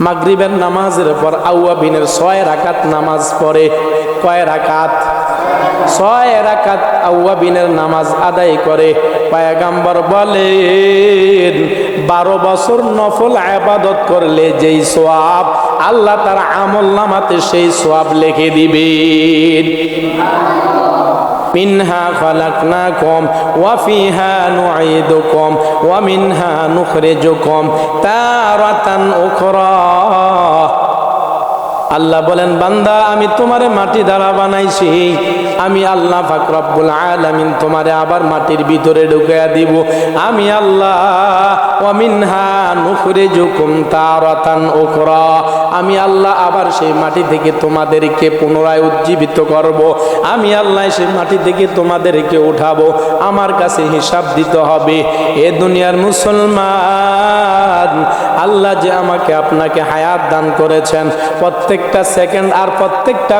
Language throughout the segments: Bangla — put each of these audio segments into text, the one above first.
মাগরিবের নামাজের পর আউয়াবিনের 6 রাকাত নামাজ পড়ে। কয় রাকাত? 6 রাকাত আউয়াবিনের নামাজ আদায় করে। পয়গম্বর বলেন 12 বছর নফল ইবাদত করলে যেই সওয়াব, আল্লাহ তার আমলনামাতে সেই সওয়াব লিখে দিবেন। মিনহা খালাকনাকুম ওয়া ফিহা নুঈদুকুম ওয়া মিনহা নুখরিজুকুম তারাতান উখরা। আল্লাহ বলেন, বান্দা আমি তোমারে মাটি দ্বারা বানাইছি, আমি আল্লাহ পাক রব্বুল আলামিন তোমারে আবার মাটির ভিতরে ঢুকাইয়া দিব। আমি আল্লাহ ওয়া মিনহা নুখরিজুকুম তারাতান উখরা, আমি আল্লাহ আবার সেই মাটি থেকে তোমাদেরকে পুনরায় উজ্জীবিত করব। আমি আল্লাহ সেই মাটি থেকে তোমাদেরকে উঠাবো, আমার কাছে হিসাব দিতে হবে। এ দুনিয়ার মুসলমান, আল্লাহ যে আমাকে আপনাকে হায়াত দান করেছেন, প্রত্যেকটা সেকেন্ড আর প্রত্যেকটা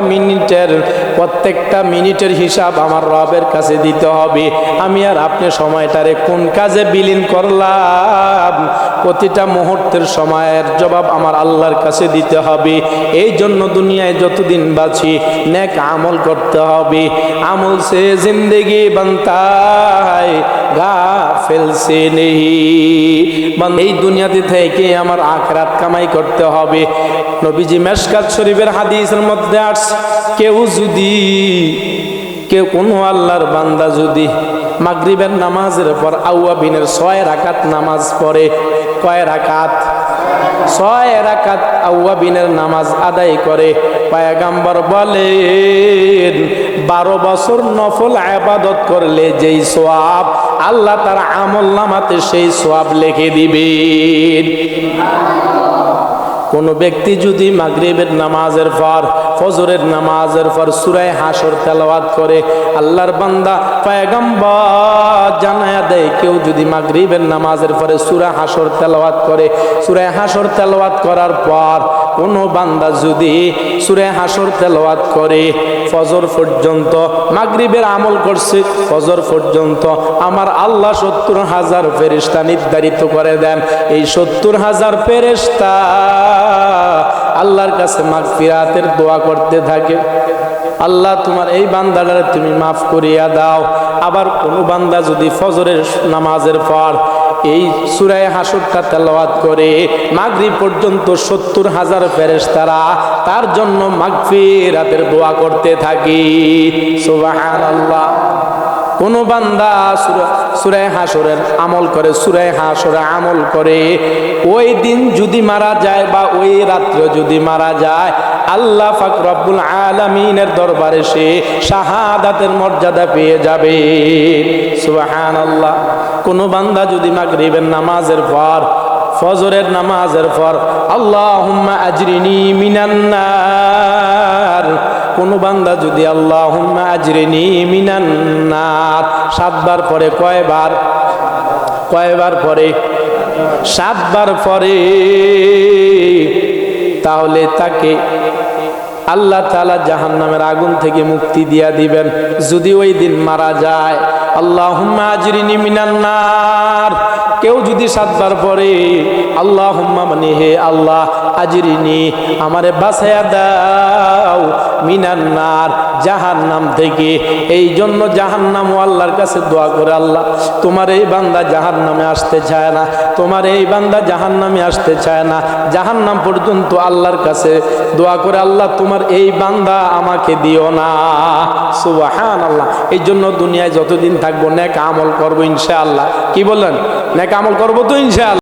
মিনিটের হিসাব আমার রবের কাছে দিতে হবে। আমি আর আপনি সময়টারে কোন কাজে বিলীন করলাম, প্রতিটা মুহূর্তের সময়ের জবাব আমার আল্লাহর কাছে দিতে হবে। এই জন্য দুনিয়ায় যতদিন বাঁচি নেক আমল করতে হবে। আমল সে জিন্দেগি बनता है গাফিল সে নেহি। এই দুনিয়াতে থেকে আমার আখিরাত কামাই করতে হবে। নবীজি মেশকাত শরীফের হাদিসের মধ্যে আসছে, কেউ কোনো আল্লাহর বান্দা যদি মাগরিবের নামাজের পর আউয়াবিনের 6 রাকাত নামাজ পড়ে। কয় রাকাত? 6 রাকাত আউয়াবিনের নামাজ আদায় করে। পয়গম্বর বলেন 12 বছর নফল ইবাদত করলে যেই সওয়াব, আল্লাহ তার আমলনামাতে সেই সওয়াব লিখে দিবেন। কোন ব্যক্তি যদি মাগরিবের নামাজের পর ফজরের নামাজের পর সূরা হাশর তেলাওয়াত করে, আল্লাহর বান্দা পয়গম্বর জানায়া দেয়, কেউ যদি মাগরিবের নামাজের পরে সূরা হাশর তেলাওয়াত করে, সূরা হাশর তেলাওয়াত করার পর কোন বান্দা যদি সূরা হাশর তেলাওয়াত করে ফজর পর্যন্ত, মাগরিবের আমল করছে ফজর পর্যন্ত, আমার আল্লাহ 70,000 ফেরেশতা নির্ধারিত করে দেন। এই 70,000 ফেরেশতা আল্লাহর কাছে মাগফিরাতের দোয়া করতে থাকে, আল্লাহ তোমার এই বান্দাটারে তুমি মাফ করিয়া দাও। আবার কোন বান্দা যদি ফজরের নামাজের পর এই সূরা হাশরটা তেলাওয়াত করে মাগরিব পর্যন্ত 70,000 ফেরেশতারা তার জন্য মাগফিরাতের দোয়া করতে থাকে। সুবহানাল্লাহ। কোন বান্দা সূরা হাশরের আমল করে, সূরা হাশরে আমল করে, ওই দিন যদি মারা যায় বা ওই রাত্রে যদি মারা যায়, আল্লাহ পাক রব্বুল আলামিনের দরবারে সে শাহাদাতের মর্যাদা পেয়ে যাবে। সুবহানাল্লাহ। কোন বান্দা যদি মাগরিবের নামাজের পর ফজরের নামাজের পর আল্লাহুম্মা আজরিনি মিনান নার, কোন বান্দা যদি আল্লাহুম্মা আজরিনি মিনান নার 7 বার পরে, কয়বার পরে? 7 বার পরে, তাহলে তাকে আল্লাহ তাআলা জাহান্নামের আগুন থেকে মুক্তি দিয়া দিবেন। যদি ওই দিন মারা যায়, আল্লাহুম্মা আজরিনি মিনান নার, কেউ যদি 7 বার পরে আল্লাহুম্মা, মানে হে আল্লাহ, আজরিনি আমারে বাঁচায়া দাও, মিনান নার জাহান্নাম থেকে। এই জন্য জাহান্নাম আল্লাহর কাছে দোয়া করে, আল্লাহ তোমার এই বান্দা জাহান্নামে আসতে চায় না, তোমার এই বান্দা জাহান্নামে আসতে চায় না। জাহান্নাম পর্যন্ত আল্লাহর কাছে দোয়া করে, আল্লাহ তোমার এই বান্দা আমাকে দিও না। সুবহানাল্লাহ। এই জন্য দুনিয়ায় যতদিন থাকবো নেক আমল করবো ইনশাআল্লাহ। কি বলেন? নেক আমল করবো তো ইনশাআল্লাহ।